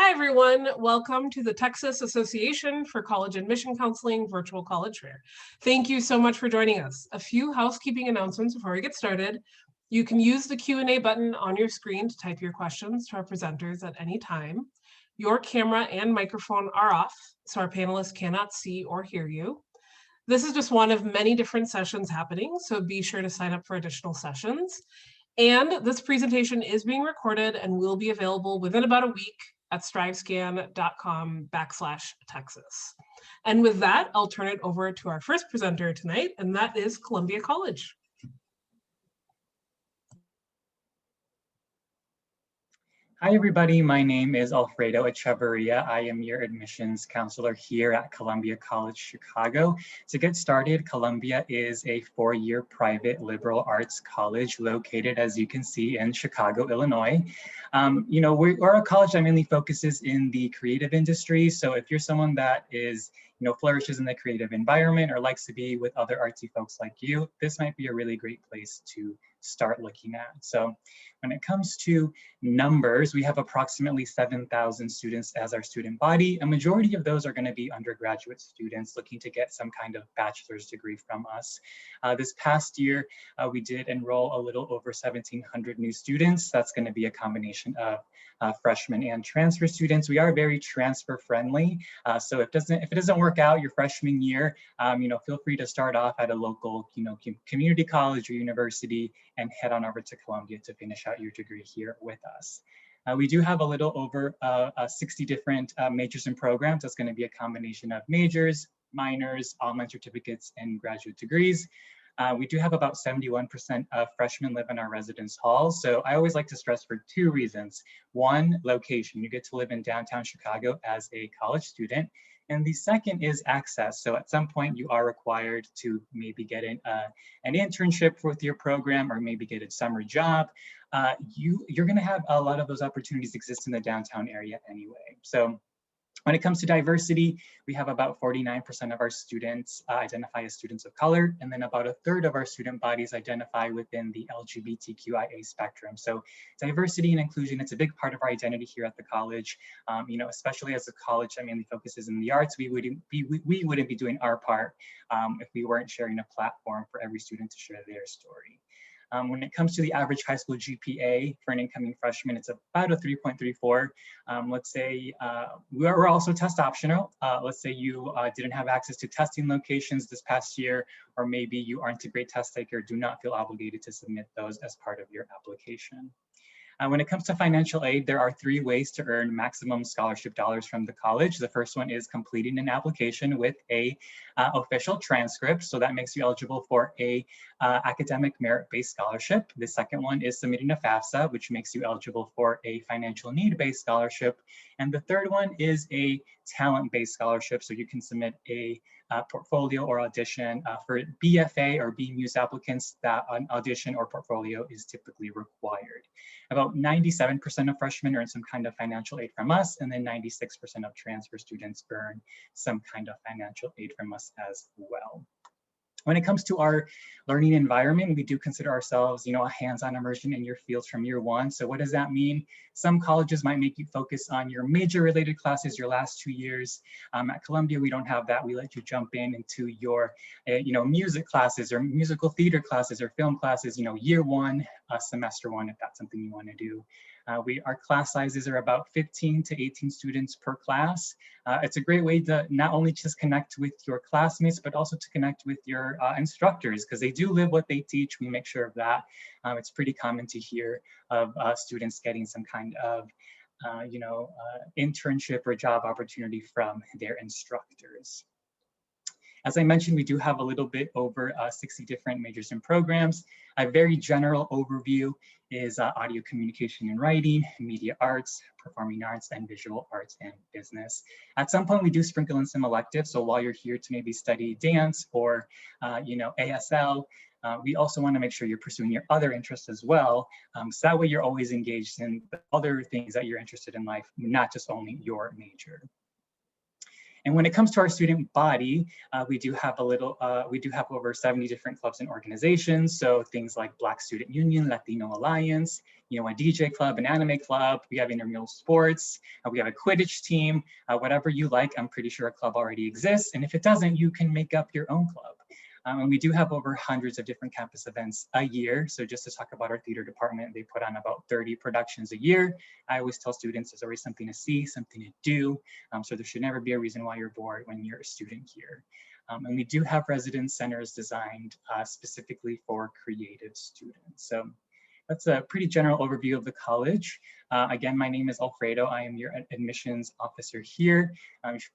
Hi, everyone. Welcome to the Texas Association for College Admission Counseling Virtual College Fair. Thank you so much for joining us. A few housekeeping announcements before we get started. You can use the Q&A button on your screen to type your questions to our presenters at any time. Your camera and microphone are off, so our panelists cannot see or hear you. This is just one of many different sessions happening, so be sure to sign up for additional sessions. And this presentation is being recorded and will be available within about a week at strivescan.com/Texas. And with that, I'll turn it over to our first presenter tonight, and that is Columbia College. Hi, everybody. My name is Alfredo Echeverria. I am your admissions counselor here at Columbia College Chicago. To get started, Columbia is a four-year private liberal arts college located, as you can see, in Chicago, Illinois. We're a college that mainly focuses in the creative industry. So if you're someone that is flourishes in the creative environment or likes to be with other artsy folks like you, this might be a really great place to start looking at. So when it comes to numbers, we have approximately 7,000 students as our student body. A majority of those are going to be undergraduate students looking to get some kind of bachelor's degree from us. This past year, we did enroll a little over 1,700 new students. That's going to be a combination of freshmen and transfer students. We are very transfer friendly. So if it doesn't work out your freshman year, feel free to start off at a local, community college or university and head on over to Columbia to finish out your degree here with us. We do have a little over 60 different majors and programs. That's going to be a combination of majors, minors, online certificates, and graduate degrees. We do have about 71% of freshmen live in our residence halls. So I always like to stress for two reasons. One, location. You get to live in downtown Chicago as a college student. And the second is access. So at some point you are required to maybe get an internship with your program or maybe get a summer job. You're gonna have a lot of those opportunities exist in the downtown area anyway. So when it comes to diversity, we have about 49% of our students identify as students of color, and then about a third of our student bodies identify within the LGBTQIA spectrum. So diversity and inclusion, it's a big part of our identity here at the college. Especially as a college that mainly focuses in the arts, we wouldn't be doing our part if we weren't sharing a platform for every student to share their story. When it comes to the average high school GPA for an incoming freshman, it's about a 3.34. Let's say we're also test optional. Let's say you didn't have access to testing locations this past year, or maybe you aren't a great test taker, do not feel obligated to submit those as part of your application. When it comes to financial aid, there are three ways to earn maximum scholarship dollars from the college. The first one is completing an application with a official transcript. So that makes you eligible for a academic merit-based scholarship. The second one is submitting a FAFSA, which makes you eligible for a financial need-based scholarship. And the third one is a talent-based scholarship. So you can submit a portfolio or audition. For BFA or BMUS applicants, that an audition or portfolio is typically required. About 97% of freshmen earn some kind of financial aid from us, and then 96% of transfer students earn some kind of financial aid from us as well. When it comes to our learning environment, we do consider ourselves, a hands-on immersion in your fields from year one. So what does that mean? Some colleges might make you focus on your major-related classes your last 2 years. At Columbia, we don't have that. We let you jump into your, music classes or musical theater classes or film classes, year one, semester one, if that's something you want to do. Our class sizes are about 15 to 18 students per class. It's a great way to not only just connect with your classmates, but also to connect with your instructors, because they do live what they teach. We make sure of that. It's pretty common to hear of students getting some kind of internship or job opportunity from their instructors. As I mentioned, we do have a little bit over 60 different majors and programs. A very general overview is audio communication and writing, media arts, performing arts, and visual arts and business. At some point, we do sprinkle in some electives. So while you're here to maybe study dance or ASL, we also want to make sure you're pursuing your other interests as well. So that way you're always engaged in the other things that you're interested in life, not just only your major. And when it comes to our student body, we do have over 70 different clubs and organizations. So things like Black Student Union, Latino Alliance, a DJ club, an anime club, we have intramural sports, we have a Quidditch team, whatever you like. I'm pretty sure a club already exists. And if it doesn't, you can make up your own club. And we do have over hundreds of different campus events a year. So just to talk about our theater department, they put on about 30 productions a year. I always tell students there's always something to see, something to do. So there should never be a reason why you're bored when you're a student here. And we do have residence centers designed specifically for creative students. So that's a pretty general overview of the college. Again, my name is Alfredo. I am your admissions officer here.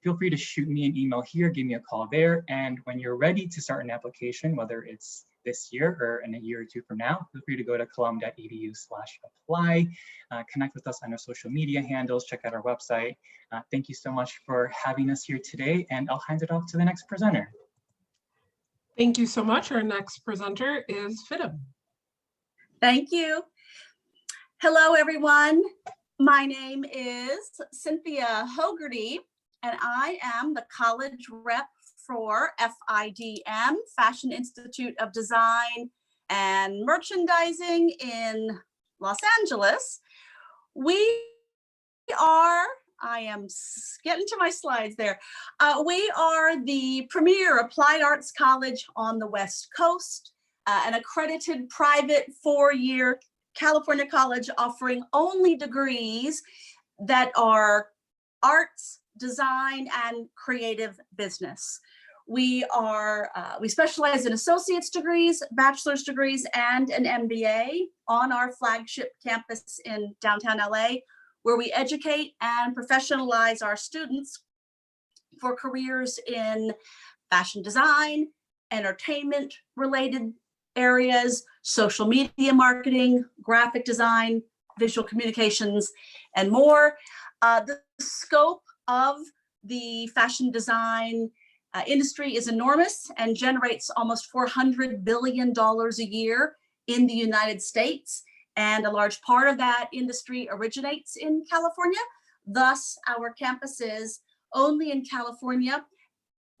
Feel free to shoot me an email here, give me a call there. And when you're ready to start an application, whether it's this year or in a year or two from now, feel free to go to colum.edu/apply, connect with us on our social media handles, check out our website. Thank you so much for having us here today, and I'll hand it off to the next presenter. Thank you so much. Our next presenter is FIDM. Thank you. Hello, everyone. My name is Cynthia Hogarty, and I am the college rep for FIDM, Fashion Institute of Design and Merchandising in Los Angeles. I am getting to my slides there. We are the premier applied arts college on the West Coast. An accredited private 4-year California college offering only degrees that are arts, design, and creative business. We specialize in associate's degrees, bachelor's degrees, and an MBA on our flagship campus in downtown LA, where we educate and professionalize our students for careers in fashion design, entertainment-related areas, social media marketing, graphic design, visual communications, and more. The scope of the fashion design industry is enormous and generates almost $400 billion a year in the United States. And a large part of that industry originates in California. Thus, our campus is only in California,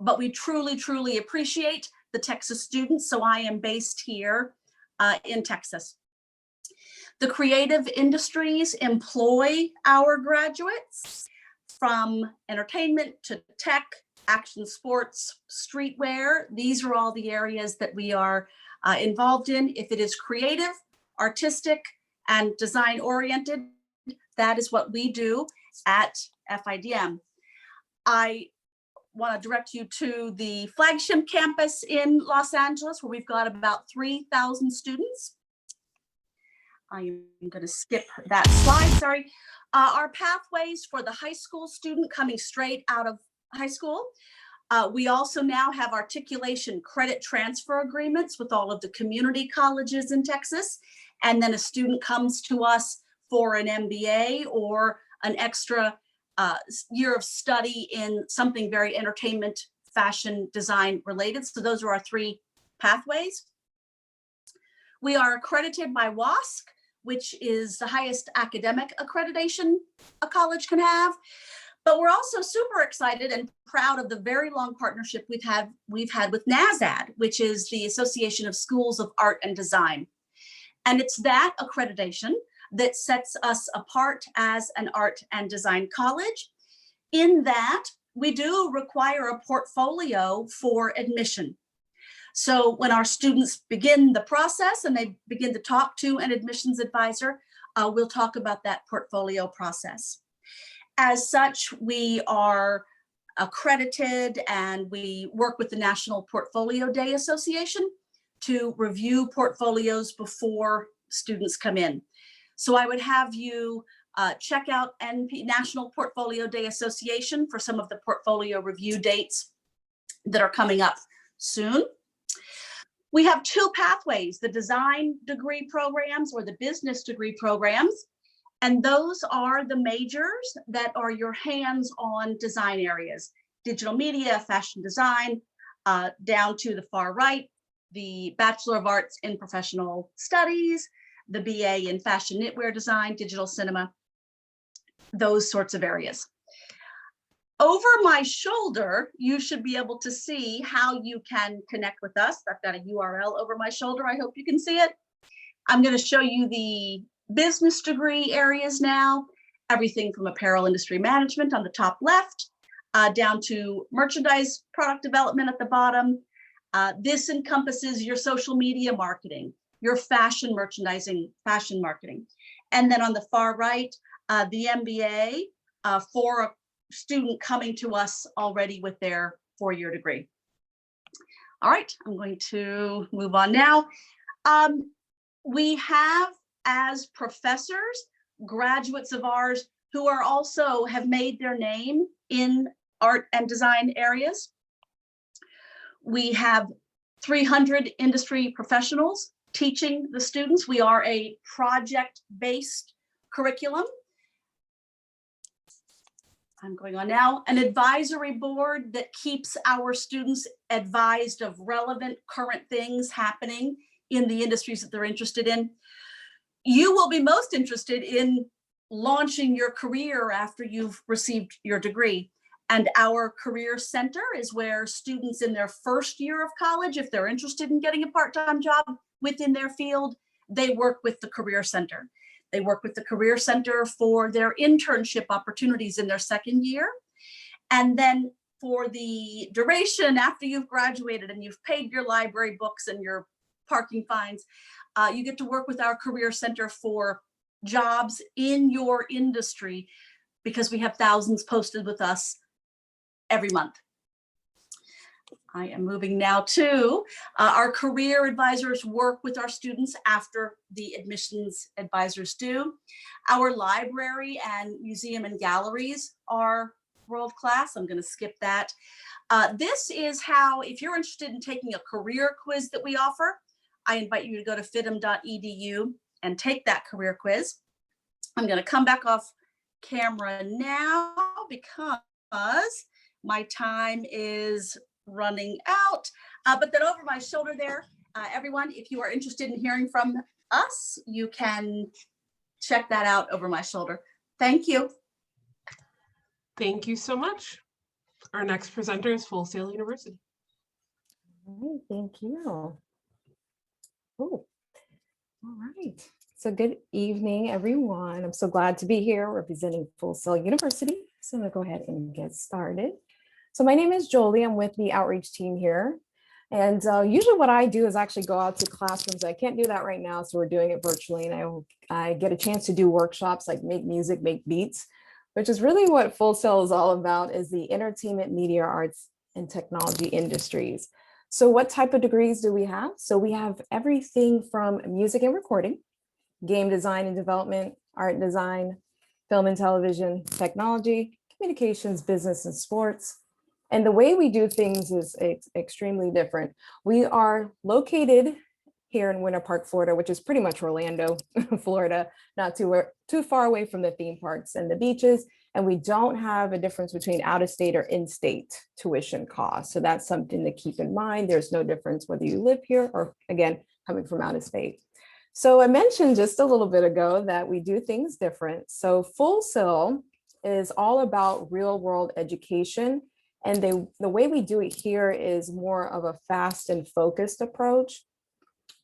but we truly, truly appreciate the Texas students, so I am based here in Texas. The creative industries employ our graduates, from entertainment to tech, action sports, streetwear. These are all the areas that we are involved in. If it is creative, artistic, and design oriented, that is what we do at FIDM. I want to direct you to the Flagship campus in Los Angeles, where we've got about 3,000 students. I am going to skip that slide, sorry. Our pathways for the high school student coming straight out of high school. We also now have articulation credit transfer agreements with all of the community colleges in Texas. And then a student comes to us for an MBA or an extra year of study in something very entertainment, fashion, design related. So those are our 3 pathways. We are accredited by WASC, which is the highest academic accreditation a college can have. But we're also super excited and proud of the very long partnership we've had with NASAD, which is the Association of Schools of Art and Design. And it's that accreditation that sets us apart as an art and design college, in that we do require a portfolio for admission. So when our students begin the process and they begin to talk to an admissions advisor, we'll talk about that portfolio process. As such, we are accredited and we work with the National Portfolio Day Association to review portfolios before students come in. So I would have you check out National Portfolio Day Association for some of the portfolio review dates that are coming up soon. We have 2 pathways, the design degree programs or the business degree programs. And those are the majors that are your hands-on design areas: digital media, fashion design, down to the far right, the Bachelor of Arts in Professional Studies, the BA in Fashion Knitwear Design, Digital Cinema, those sorts of areas. Over my shoulder, you should be able to see how you can connect with us. I've got a URL over my shoulder. I hope you can see it. I'm going to show you the business degree areas now, everything from apparel industry management on the top left, down to merchandise product development at the bottom. This encompasses your social media marketing, your fashion merchandising, fashion marketing. And then on the far right, the MBA for a student coming to us already with their 4-year degree. All right, I'm going to move on now. We have, as professors, graduates of ours who are also have made their name in art and design areas. We have 300 industry professionals teaching the students. We are a project-based curriculum. I'm going on now. An advisory board that keeps our students advised of relevant current things happening in the industries that they're interested in. You will be most interested in launching your career after you've received your degree. And our career center is where students in their first year of college, if they're interested in getting a part-time job within their field, they work with the career center. They work with the career center for their internship opportunities in their second year. And then for the duration after you've graduated and you've paid your library books and your parking fines, you get to work with our career center for jobs in your industry, because we have thousands posted with us every month. I am moving now to our career advisors work with our students after the admissions advisors do. Our library and museum and galleries are world-class. I'm going to skip that. This is how, if you're interested in taking a career quiz that we offer, I invite you to go to fidm.edu and take that career quiz. I'm going to come back off camera now because my time is running out, but then over my shoulder there, everyone, if you are interested in hearing from us, you can check that out over my shoulder. Thank you. Thank you so much. Our next presenter is Full Sail University. All right, thank you. Oh, all right. So good evening, everyone. I'm so glad to be here representing Full Sail University. So I'm gonna go ahead and get started. So my name is Jolie. I'm with the outreach team here. And usually what I do is actually go out to classrooms. I can't do that right now, so we're doing it virtually. And I get a chance to do workshops like make music, make beats, which is really what Full Sail is all about, is the entertainment, media, arts, and technology industries. So what type of degrees do we have? So we have everything from music and recording, game design and development, art design, film and television, technology, communications, business, and sports. And the way we do things is extremely different. We are located here in Winter Park, Florida, which is pretty much Orlando, Florida, not too far away from the theme parks and the beaches. And we don't have a difference between out-of-state or in-state tuition costs. So that's something to keep in mind. There's no difference whether you live here or, again, coming from out of state. So I mentioned just a little bit ago that we do things different. So Full Sail is all about real-world education. And the way we do it here is more of a fast and focused approach.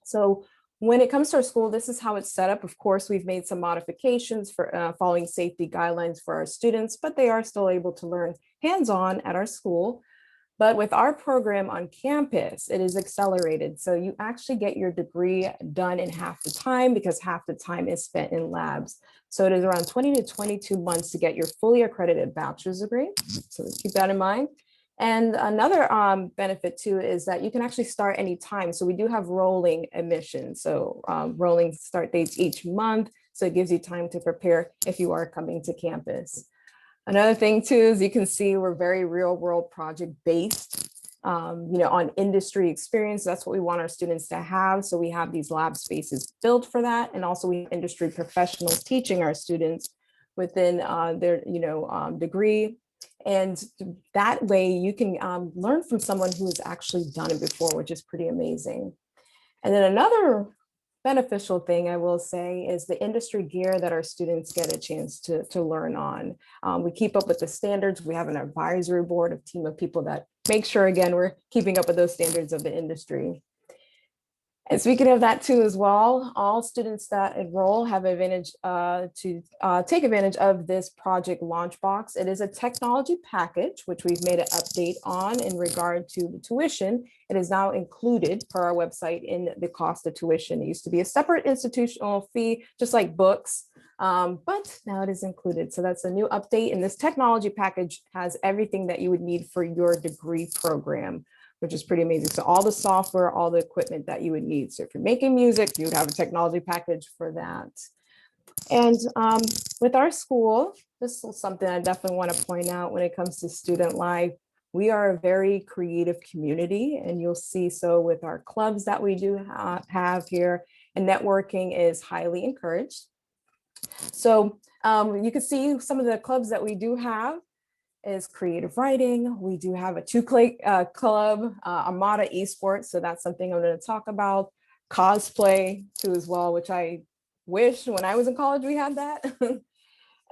So when it comes to our school, this is how it's set up. Of course, we've made some modifications for following safety guidelines for our students, but they are still able to learn hands-on at our school. But with our program on campus, it is accelerated. So you actually get your degree done in half the time because half the time is spent in labs. So it is around 20 to 22 months to get your fully accredited bachelor's degree. So keep that in mind. And another benefit too is that you can actually start anytime. So we do have rolling admissions. So rolling start dates each month. So it gives you time to prepare if you are coming to campus. Another thing too, is you can see we're very real world project based, on industry experience. That's what we want our students to have. So we have these lab spaces built for that. And also we have industry professionals teaching our students within their, degree. And that way you can learn from someone who has actually done it before, which is pretty amazing. And then another beneficial thing I will say is the industry gear that our students get a chance to learn on. We keep up with the standards. We have an advisory board of team of people that make sure, again, we're keeping up with those standards of the industry. And speaking of that too as well, all students that enroll have advantage to take advantage of this project launch box. It is a technology package, which we've made an update on in regard to the tuition. It is now included per our website in the cost of tuition. It used to be a separate institutional fee, just like books, but now it is included. So that's a new update. And this technology package has everything that you would need for your degree program, which is pretty amazing. So all the software, all the equipment that you would need. So if you're making music, you would have a technology package for that. And with our school, this is something I definitely want to point out when it comes to student life. We are a very creative community, and you'll see so with our clubs that we do have here, and networking is highly encouraged. So you can see some of the clubs that we do have is creative writing. We do have a club, Armada Esports. So that's something I'm going to talk about. Cosplay too as well, which I wish when I was in college we had that.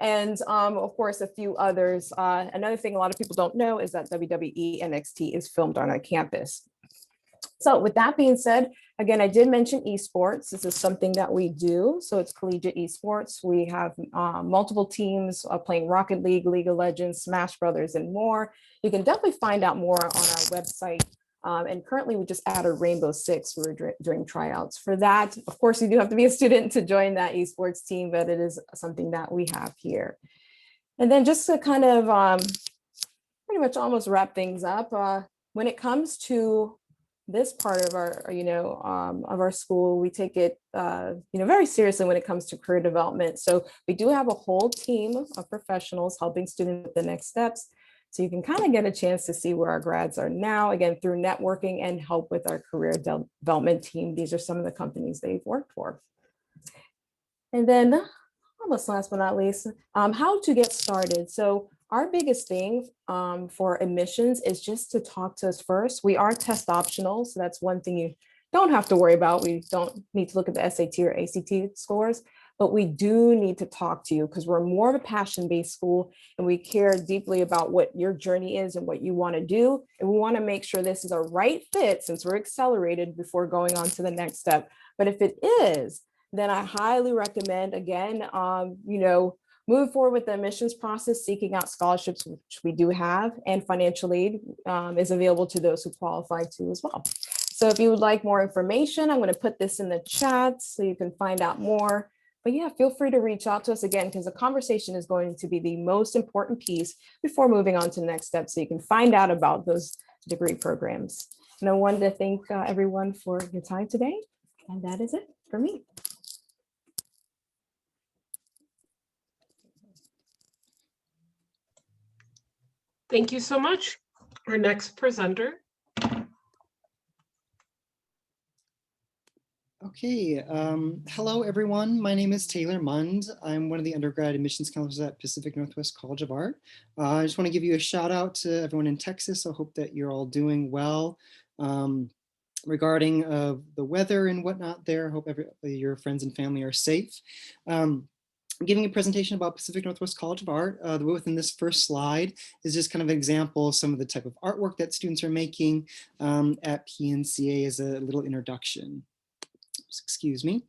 And of course, a few others. Another thing a lot of people don't know is that WWE NXT is filmed on our campus. So with that being said, again, I did mention esports. This is something that we do. So it's collegiate esports. We have multiple teams playing Rocket League, League of Legends, Smash Brothers, and more. You can definitely find out more on our website. And currently we just added Rainbow Six. We were doing tryouts for that. Of course, you do have to be a student to join that esports team, but it is something that we have here. And then just to kind of pretty much almost wrap things up, when it comes to this part of our, of our school, we take it, very seriously when it comes to career development. So we do have a whole team of professionals helping students with the next steps. So you can kind of get a chance to see where our grads are now, again, through networking and help with our career development team. These are some of the companies they've worked for. And then almost last but not least, how to get started. So our biggest thing for admissions is just to talk to us first. We are test optional, so that's one thing you don't have to worry about. We don't need to look at the SAT or ACT scores, but we do need to talk to you because we're more of a passion-based school and we care deeply about what your journey is and what you want to do. And we want to make sure this is a right fit since we're accelerated before going on to the next step. But if it is, then I highly recommend, again, move forward with the admissions process, seeking out scholarships, which we do have, and financial aid is available to those who qualify to as well. So if you would like more information, I'm going to put this in the chat so you can find out more. But yeah, feel free to reach out to us again, because the conversation is going to be the most important piece before moving on to the next step, so you can find out about those degree programs. And I wanted to thank everyone for your time today. And that is it for me. Thank you so much. Our next presenter. Okay, hello everyone. My name is Taylor Mund. I'm one of the undergrad admissions counselors at Pacific Northwest College of Art. I just want to give you a shout out to everyone in Texas. I hope that you're all doing well. Regarding the weather and whatnot there, I hope your friends and family are safe. I'm giving a presentation about Pacific Northwest College of Art. The within this first slide is just kind of an example of some of the type of artwork that students are making at PNCA as a little introduction. Excuse me.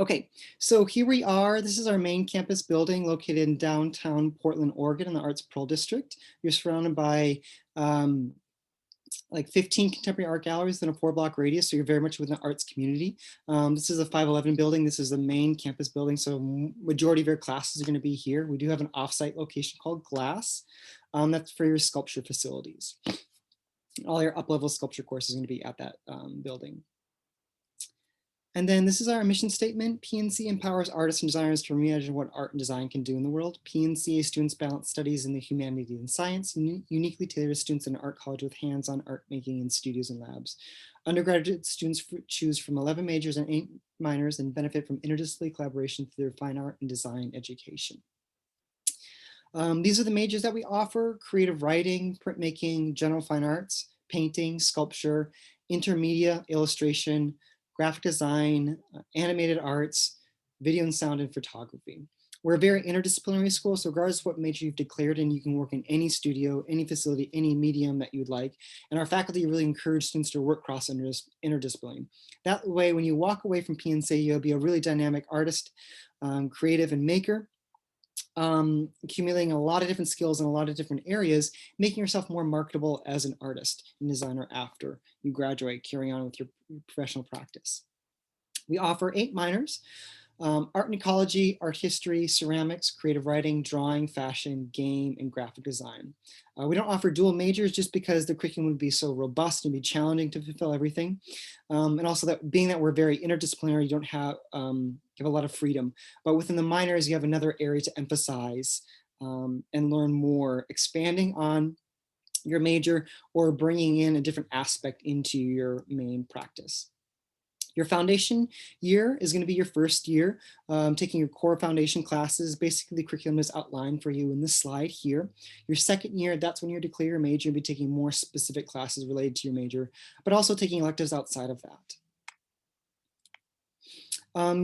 Okay, so here we are. This is our main campus building located in downtown Portland, Oregon in the Arts Pearl District. You're surrounded by like 15 contemporary art galleries in a 4-block radius, so you're very much within the arts community. This is a 511 building. This is the main campus building, so majority of your classes are going to be here. We do have an offsite location called Glass. That's for your sculpture facilities. All your up-level sculpture courses are going to be at that building. And then this is our mission statement. PNC empowers artists and designers to reimagine what art and design can do in the world. PNCA students balance studies in the humanities and science, uniquely tailored to students in art college with hands-on art making in studios and labs. Undergraduate students choose from 11 majors and 8 minors and benefit from interdisciplinary collaboration through their fine art and design education. These are the majors that we offer: creative writing, printmaking, general fine arts, painting, sculpture, intermedia, illustration, graphic design, animated arts, video and sound, and photography. We're a very interdisciplinary school, so regardless of what major you've declared in, you can work in any studio, any facility, any medium that you'd like. And our faculty really encourage students to work cross interdisciplinary. That way, when you walk away from PNC, you'll be a really dynamic artist, creative and maker, accumulating a lot of different skills in a lot of different areas, making yourself more marketable as an artist and designer after you graduate, carrying on with your professional practice. We offer 8 minors: art and ecology, art history, ceramics, creative writing, drawing, fashion, game, and graphic design. We don't offer dual majors just because the curriculum would be so robust and be challenging to fulfill everything. And also that being that we're very interdisciplinary, you don't have, you have a lot of freedom. But within the minors, you have another area to emphasize and learn more, expanding on your major or bringing in a different aspect into your main practice. Your foundation year is going to be your first year, taking your core foundation classes. Basically, the curriculum is outlined for you in this slide here. Your second year, that's when you declare your major and be taking more specific classes related to your major, but also taking electives outside of that.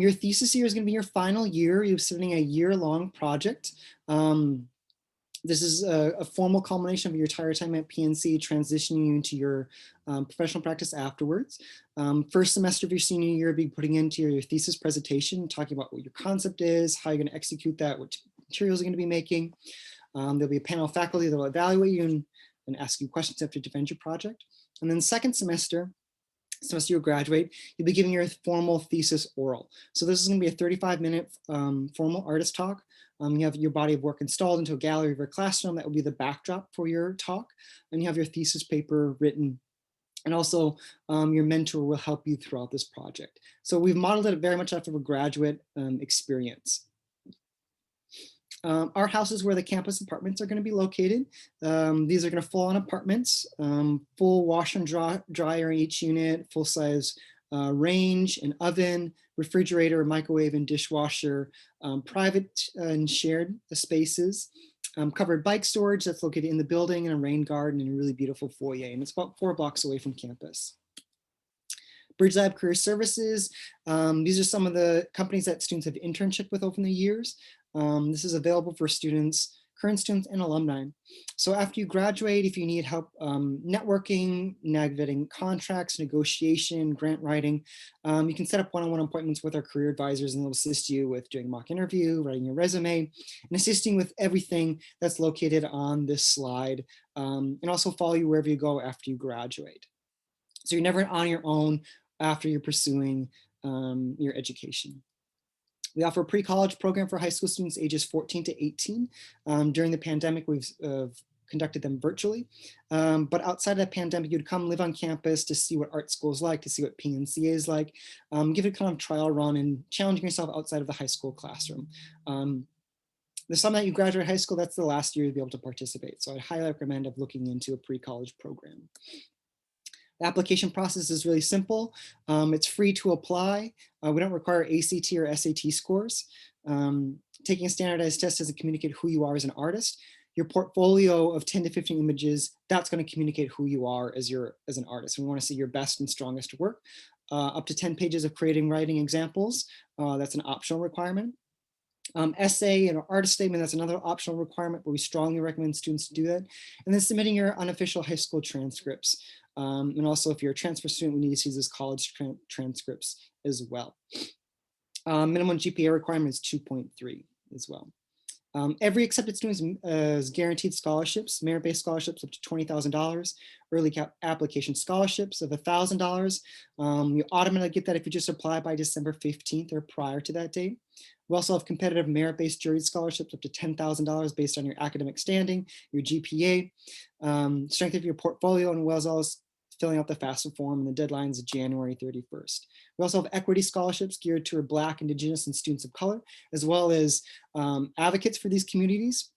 Your thesis year is going to be your final year. You're submitting a year-long project. This is a formal culmination of your entire time at PNC, transitioning you into your professional practice afterwards. First semester of your senior year, be putting into your thesis presentation, talking about what your concept is, how you're going to execute that, what materials you're going to be making. There'll be a panel of faculty that will evaluate you and ask you questions after you defend your project. And then second semester you'll graduate, you'll be giving your formal thesis oral. So this is going to be a 35-minute formal artist talk. You have your body of work installed into a gallery of your classroom. That will be the backdrop for your talk. And you have your thesis paper written. And also your mentor will help you throughout this project. So we've modeled it very much after a graduate experience. Our house is where the campus apartments are going to be located. These are going to full-on apartments, full washer and dryer in each unit, full-size range and oven, refrigerator, microwave, and dishwasher, private and shared spaces, covered bike storage that's located in the building, and a rain garden and a really beautiful foyer. And it's about 4 blocks away from campus. Bridge Lab Career Services. These are some of the companies that students have internship with over the years. This is available for students, current students, and alumni. So after you graduate, if you need help networking, navigating contracts, negotiation, grant writing, you can set up one-on-one appointments with our career advisors, and they'll assist you with doing a mock interview, writing your resume, and assisting with everything that's located on this slide, and also follow you wherever you go after you graduate. So you're never on your own after you're pursuing your education. We offer a pre-college program for high school students ages 14 to 18. During the pandemic, we've conducted them virtually. But outside of the pandemic, you'd come live on campus to see what art school is like, to see what PNCA is like, give it kind of trial run and challenging yourself outside of the high school classroom. The summer that you graduate high school, that's the last year to be able to participate. So I highly recommend looking into a pre-college program. The application process is really simple. It's free to apply. We don't require ACT or SAT scores. Taking a standardized test doesn't communicate who you are as an artist. Your portfolio of 10 to 15 images, that's going to communicate who you are as an artist. We want to see your best and strongest work. Up to 10 pages of creating writing examples. That's an optional requirement. Essay and artist statement, that's another optional requirement, but we strongly recommend students to do that. And then submitting your unofficial high school transcripts. And also if you're a transfer student, we need to see those college transcripts as well. Minimum GPA requirement is 2.3 as well. Every accepted student is guaranteed scholarships, merit-based scholarships up to $20,000, early application scholarships of $1,000. You automatically get that if you just apply by December 15th or prior to that date. We also have competitive merit-based juried scholarships up to $10,000 based on your academic standing, your GPA, strength of your portfolio, and as well as filling out the FAFSA form, and the deadline is January 31st. We also have equity scholarships geared toward Black, Indigenous, and students of color, as well as advocates for these communities,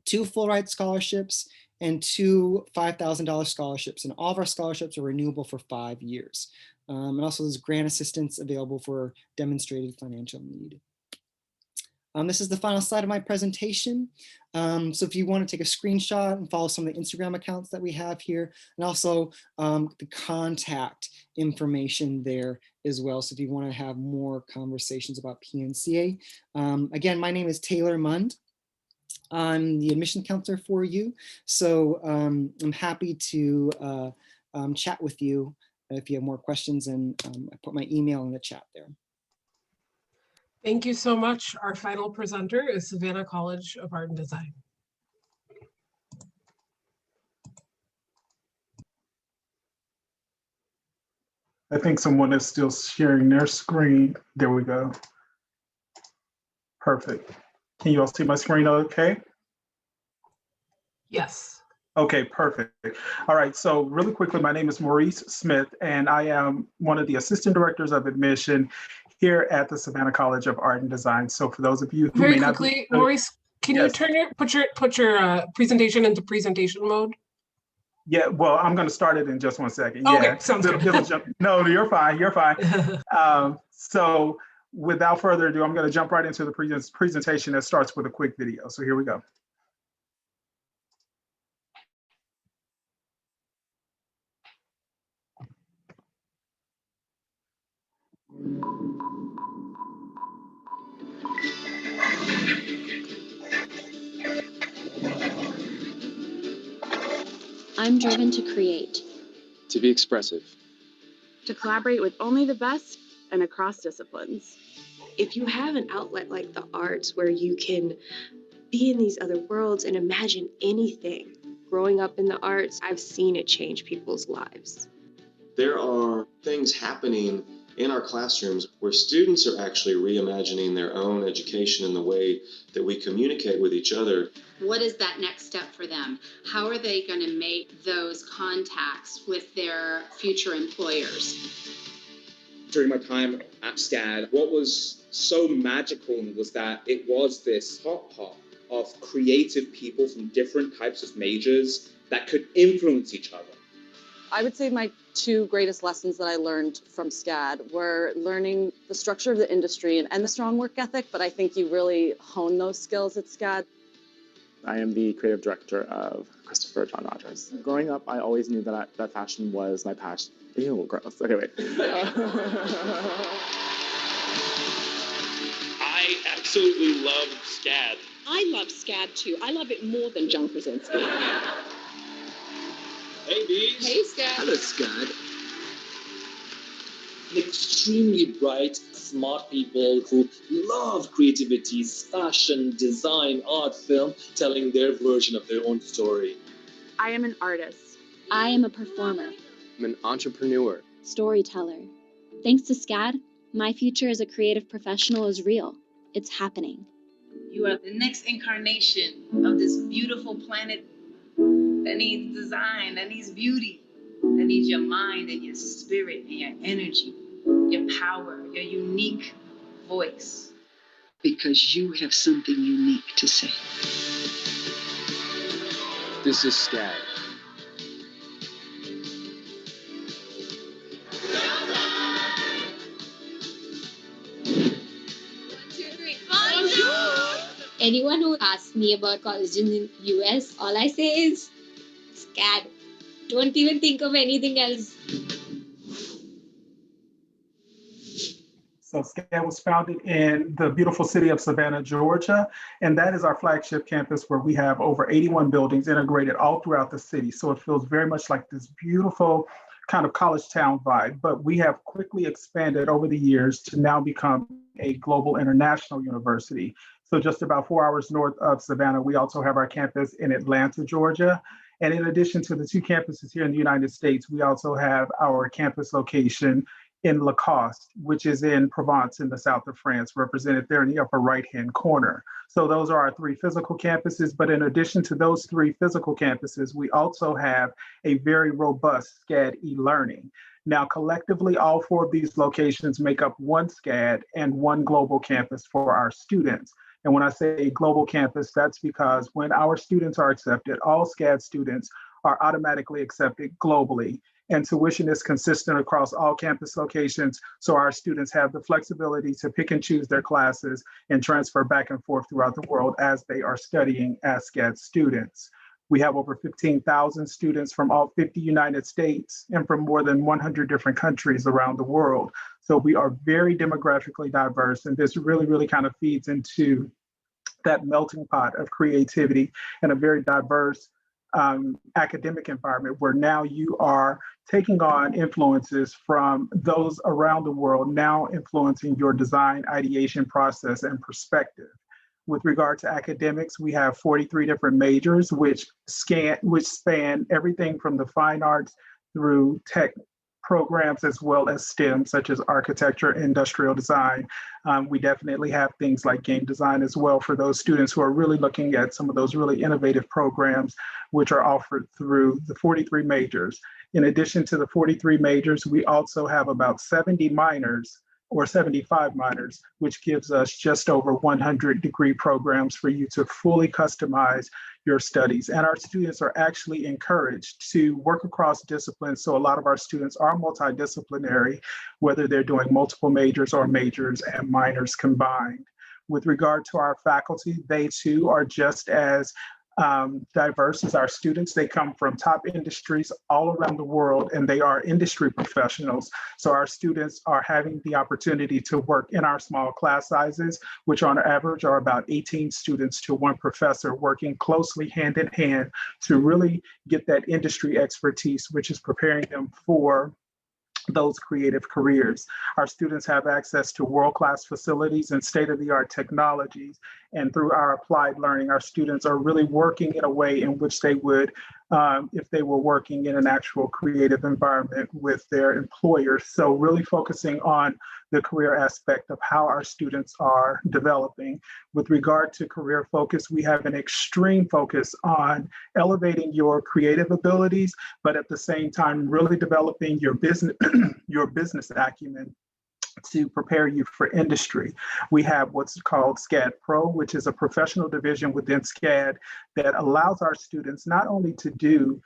2 full ride scholarships, and 2 $5,000 scholarships. And all of our scholarships are renewable for 5 years. And also there's grant assistance available for demonstrated financial need. This is the final slide of my presentation. So if you want to take a screenshot and follow some of the Instagram accounts that we have here, and also the contact information there as well. So if you want to have more conversations about PNCA. Again, my name is Taylor Mund. I'm the admission counselor for you. So I'm happy to chat with you if you have more questions, and I put my email in the chat there. Thank you so much. Our final presenter is Savannah College of Art and Design. I think someone is still sharing their screen. There we go. Perfect. Can you all see my screen okay? Yes. Okay, perfect. All right, so really quickly, my name is Maurice Smith, and I am one of the assistant directors of admission here at the Savannah College of Art and Design. So for those of you who Very may not quickly, be, Maurice, can you yes. turn put your presentation into presentation mode? Yeah, well, I'm going to start it in just 1 second. Okay, Yeah, sounds good. No, you're fine. You're fine. So without further ado, I'm going to jump right into the presentation that starts with a quick video. So here we go. I'm driven to create. To be expressive. To collaborate with only the best and across disciplines. If you have an outlet like the arts where you can be in these other worlds and imagine anything, growing up in the arts, I've seen it change people's lives. There are things happening in our classrooms where students are actually reimagining their own education in the way that we communicate with each other. What is that next step for them? How are they going to make those contacts with their future employers? During my time at SCAD, what was so magical was that it was this hot pot of creative people from different types of majors that could influence each other. I would say my two greatest lessons that I learned from SCAD were learning the structure of the industry and the strong work ethic, but I think you really hone those skills at SCAD. I am the creative director of Christopher John Rogers. Growing up, I always knew that fashion was my passion. Ew, gross. Okay, wait. I absolutely love SCAD. I love SCAD too. I love it more than John Krasinski. Hey, bees. Hey, SCAD. Hello, SCAD. Extremely bright, smart people who love creativity, fashion, design, art, film, telling their version of their own story. I am an artist. I am a performer. I'm an entrepreneur. Storyteller. Thanks to SCAD, my future as a creative professional is real. It's happening. You are the next incarnation of this beautiful planet that needs design, that needs beauty, that needs your mind and your spirit and your energy, your power, your unique voice. Because you have something unique to say. This is SCAD. Anyone who asks me about colleges in the US, all I say is SCAD. Don't even think of anything else. So SCAD was founded in the beautiful city of Savannah, Georgia, and that is our flagship campus where we have over 81 buildings integrated all throughout the city. So it feels very much like this beautiful kind of college town vibe, but we have quickly expanded over the years to now become a global international university. So just about 4 hours north of Savannah, we also have our campus in Atlanta, Georgia. And in addition to the two campuses here in the United States, we also have our campus location in Lacoste, which is in Provence in the south of France, represented there in the upper right-hand corner. So those are our three physical campuses. But in addition to those three physical campuses, we also have a very robust SCAD e-learning. Now, collectively, all four of these locations make up one SCAD and one global campus for our students. And when I say global campus, that's because when our students are accepted, all SCAD students are automatically accepted globally. and tuition is consistent across all campus locations. So our students have the flexibility to pick and choose their classes and transfer back and forth throughout the world as they are studying as SCAD students. We have over 15,000 students from all 50 United States and from more than 100 different countries around the world. So we are very demographically diverse, and this really, really kind of feeds into that melting pot of creativity and a very diverse academic environment where now you are taking on influences from those around the world, now influencing your design ideation process and perspective. With regard to academics, we have 43 different majors, which span everything from the fine arts through tech programs, as well as STEM, such as architecture, industrial design. We definitely have things like game design as well for those students who are really looking at some of those really innovative programs, which are offered through the 43 majors. In addition to the 43 majors, we also have about 70 minors or 75 minors, which gives us just over 100 degree programs for you to fully customize your studies. And our students are actually encouraged to work across disciplines. So a lot of our students are multidisciplinary, whether they're doing multiple majors or majors and minors combined. With regard to our faculty, they too are just as diverse as our students. They come from top industries all around the world, and they are industry professionals. So our students are having the opportunity to work in our small class sizes, which on average are about 18 students to one professor, working closely hand in hand to really get that industry expertise, which is preparing them for those creative careers. Our students have access to world-class facilities and state-of-the-art technologies. And through our applied learning, our students are really working in a way in which they would, if they were working in an actual creative environment with their employers. So really focusing on the career aspect of how our students are developing. With regard to career focus, we have an extreme focus on elevating your creative abilities, but at the same time, really developing your business acumen to prepare you for industry. We have what's called SCAD Pro, which is a professional division within SCAD that allows our students not only to do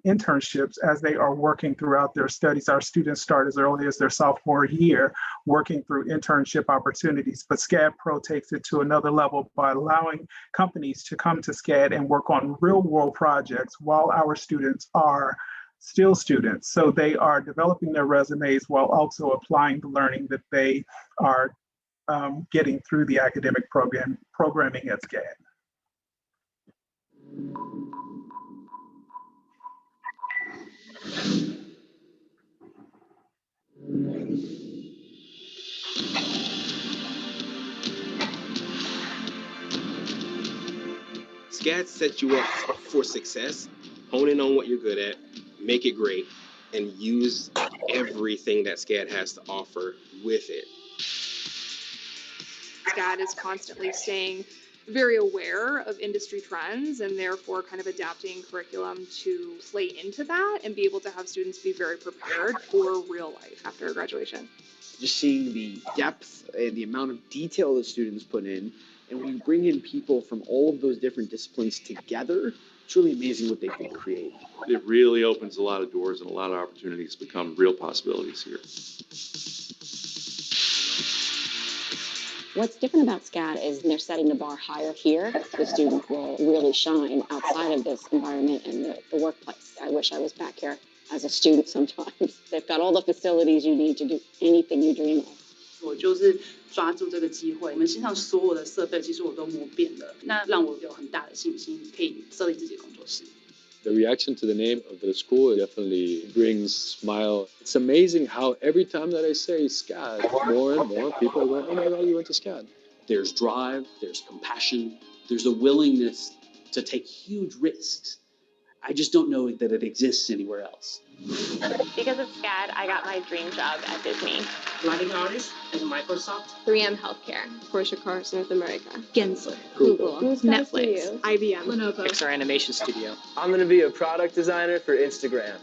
internships as they are working throughout their studies. Our students start as early as their sophomore year working through internship opportunities, but SCAD Pro takes it to another level by allowing companies to come to SCAD and work on real world projects while our students are still students. So they are developing their resumes while also applying the learning that they are getting through the academic programming at SCAD. SCAD sets you up for success. Hone in on what you're good at, make it great, and use everything that SCAD has to offer with it. SCAD is constantly staying very aware of industry trends and therefore kind of adapting curriculum to play into that and be able to have students be very prepared for real life after graduation. Just seeing the depth and the amount of detail the students put in, and when you bring in people from all of those different disciplines together, it's really amazing what they can create. It really opens a lot of doors and a lot of opportunities become real possibilities here. What's different about SCAD is they're setting the bar higher here. The students will really shine outside of this environment and the workplace. I wish I was back here as a student sometimes. They've got all the facilities you need to do anything you dream of. 我就是抓住这个机会，我们身上所有的设备其实我都摸遍了，那让我有很大的信心，可以设立自己的工作室。 The reaction to the name of the school definitely brings a smile. It's amazing how every time that I say SCAD, more and more people are going, oh my God, you went to SCAD. There's drive, there's compassion, there's a willingness to take huge risks. I just don't know that it exists anywhere else. Because of SCAD, I got my dream job at Disney. Lighting artist at Microsoft. 3M Healthcare. Porsche Cars North America. Gensler. Google. Netflix. IBM. Lenovo. Pixar Animation Studio. I'm going to be a product designer for Instagram.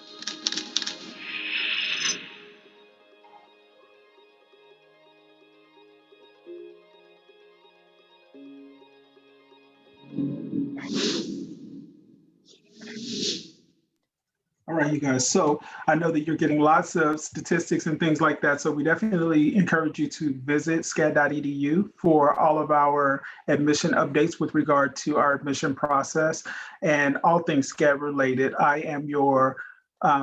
All are you guys? So I know that you're getting lots of statistics and things like that. So we definitely encourage you to visit scad.edu for all of our admission updates with regard to our admission process and all things SCAD related. I am your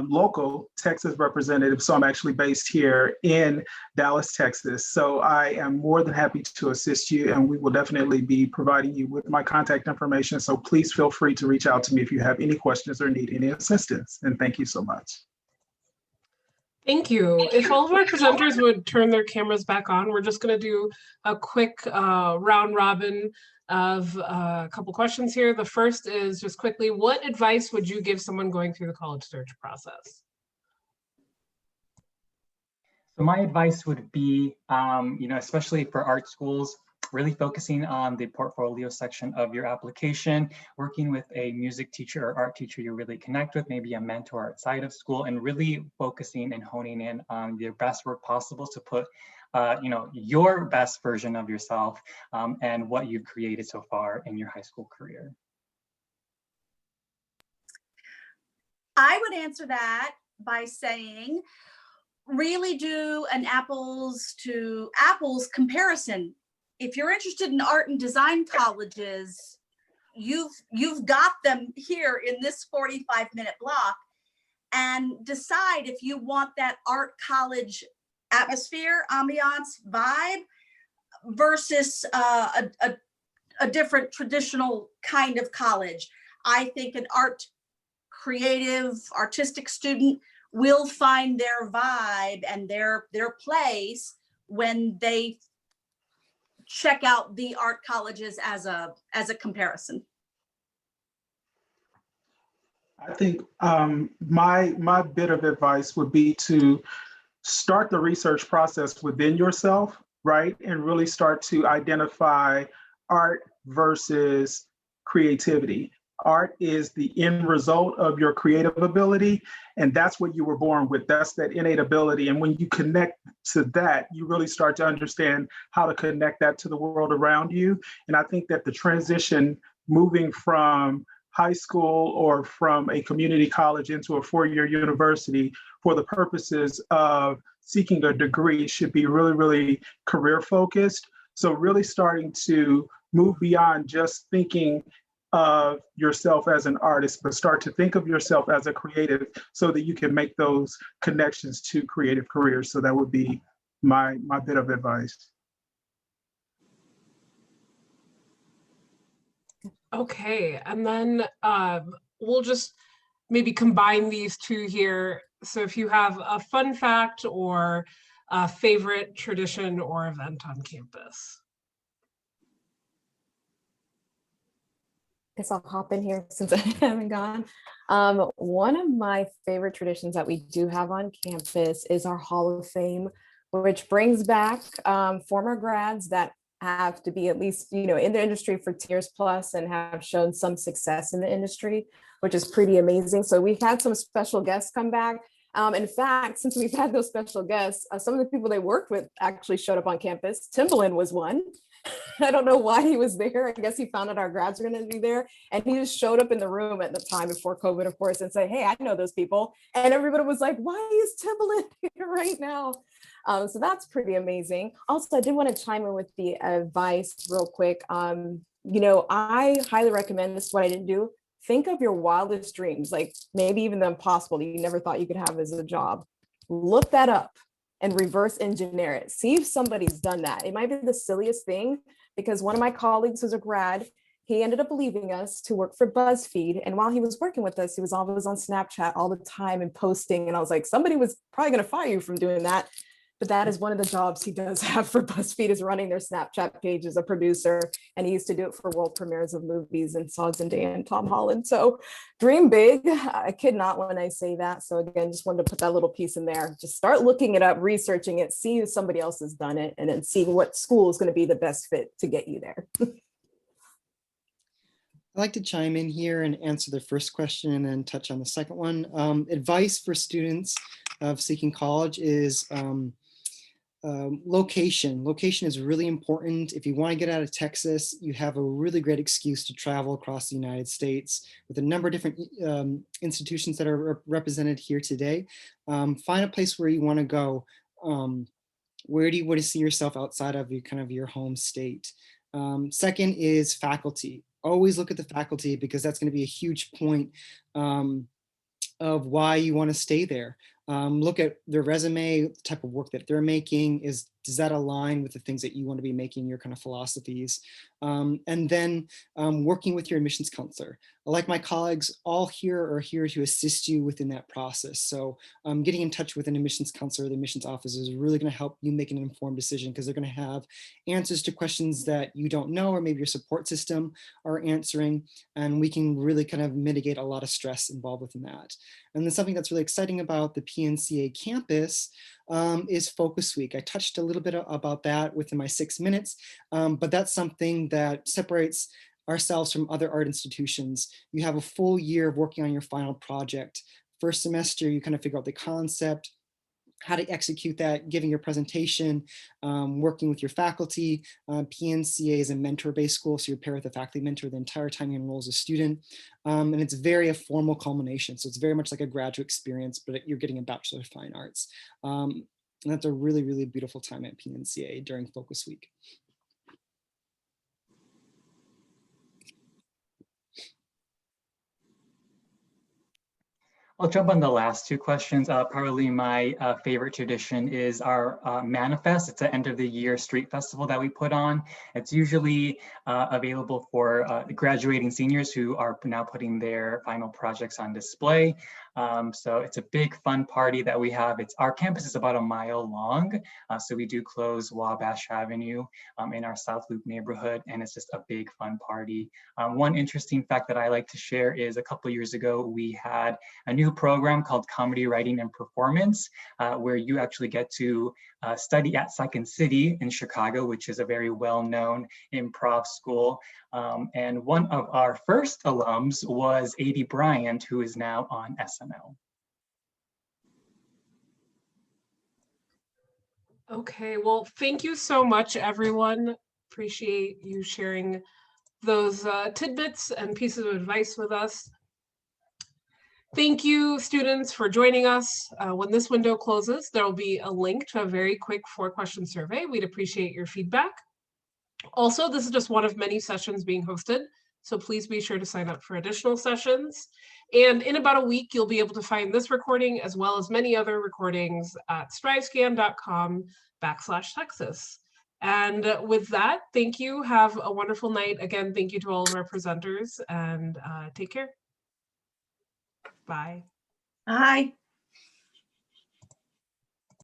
local Texas representative. So I'm actually based here in Dallas, Texas. So I am more than happy to assist you, and we will definitely be providing you with my contact information. So please feel free to reach out to me if you have any questions or need any assistance. And thank you so much. Thank you. If all of our presenters would turn their cameras back on, we're just going to do a quick round robin of a couple questions here. The first is just quickly, what advice would you give someone going through the college search process? So my advice would be, especially for art schools, really focusing on the portfolio section of your application, working with a music teacher or art teacher you really connect with, maybe a mentor outside of school, and really focusing and honing in on your best work possible to put your best version of yourself and what you've created so far in your high school career. I would answer that by saying, really do an apples to apples comparison. If you're interested in art and design colleges, you've got them here in this 45-minute block, and decide if you want that art college atmosphere, ambiance, vibe versus a different traditional kind of college. I think an creative, artistic student will find their vibe and their place when they check out the art colleges as a comparison. I think my bit of advice would be to start the research process within yourself, right? And really start to identify art versus creativity. Art is the end result of your creative ability, and that's what you were born with. That's that innate ability. And when you connect to that, you really start to understand how to connect that to the world around you. And I think that the transition moving from high school or from a community college into a four-year university for the purposes of seeking a degree should be really, really career focused. So really starting to move beyond just thinking of yourself as an artist, but start to think of yourself as a creative so that you can make those connections to creative careers. So that would be my bit of advice. Okay, and then we'll just maybe combine these two here. So if you have a fun fact or a favorite tradition or event on campus. Guess I'll hop in here since I haven't gone. One of my favorite traditions that we do have on campus is our Hall of Fame, which brings back former grads that have to be at least, in the industry for 10 years plus and have shown some success in the industry, which is pretty amazing. So we've had some special guests come back. In fact, since we've had those special guests, some of the people they worked with actually showed up on campus. Timbaland was one. I don't know why he was there. I guess he found out our grads were going to be there. And he just showed up in the room at the time before COVID, of course, and said, hey, I know those people. And everybody was like, why is Timbaland here right now? So that's pretty amazing. Also, I did want to chime in with the advice real quick. I highly recommend this, what I didn't do. Think of your wildest dreams, like maybe even the impossible that you never thought you could have as a job. Look that up and reverse engineer it. See if somebody's done that. It might be the silliest thing, because one of my colleagues who's a grad, he ended up leaving us to work for BuzzFeed. And while he was working with us, he was always on Snapchat all the time and posting. And I was like, somebody was probably going to fire you from doing that. But that is one of the jobs he does have for BuzzFeed, is running their Snapchat page as a producer. And he used to do it for world premieres of movies and saw Zendaya and Tom Holland. So dream big. I kid not when I say that. So again, just wanted to put that little piece in there. Just start looking it up, researching it, see if somebody else has done it, and then see what school is going to be the best fit to get you there. I'd like to chime in here and answer the first question and then touch on the second one. Advice for students of seeking college is Location. Location is really important. If you want to get out of Texas, you have a really great excuse to travel across the United States with a number of different institutions that are represented here today. Find a place where you want to go. Where do you want to see yourself outside of your home state? Second is faculty. Always look at the faculty, because that's going to be a huge point of why you want to stay there. Look at their resume, the type of work that they're making. Does that align with the things that you want to be making, your kind of philosophies? And then working with your admissions counselor. Like my colleagues, all here are here to assist you within that process. So getting in touch with an admissions counselor, the admissions office, is really going to help you make an informed decision, because they're going to have answers to questions that you don't know, or maybe your support system are answering, and we can really kind of mitigate a lot of stress involved within that. And then something that's really exciting about the PNCA campus is Focus Week. I touched a little bit about that within my 6 minutes, but that's something that separates ourselves from other art institutions. You have a full year of working on your final project. First semester, you kind of figure out the concept, how to execute that, giving your presentation, working with your faculty. PNCA is a mentor-based school, so you pair with a faculty mentor the entire time you enroll as a student. And it's very a formal culmination. So it's very much like a graduate experience, but you're getting a Bachelor of Fine Arts. And that's a really, really beautiful time at PNCA during Focus Week. I'll jump on the last two questions. Probably my favorite tradition is our manifest. It's an end of the year street festival that we put on. It's usually available for graduating seniors who are now putting their final projects on display. So it's a big fun party that we have. Our campus is about a mile long. So we do close Wabash Avenue in our South Loop neighborhood, and it's just a big fun party. One interesting fact that I like to share is a couple years ago, we had a new program called Comedy Writing and Performance, where you actually get to study at Second City in Chicago, which is a very well-known improv school. And one of our first alums was A.D. Bryant, who is now on SNL. Okay, well, thank you so much, everyone. Appreciate you sharing those tidbits and pieces of advice with us. Thank you, students, for joining us. When this window closes, there will be a link to a very quick 4-question survey. We'd appreciate your feedback. Also, this is just one of many sessions being hosted, so please be sure to sign up for additional sessions. And in about a week, you'll be able to find this recording as well as many other recordings at strivescan.com/Texas. And with that, thank you. Have a wonderful night. Again, thank you to all of our presenters, and take care. Bye. Bye.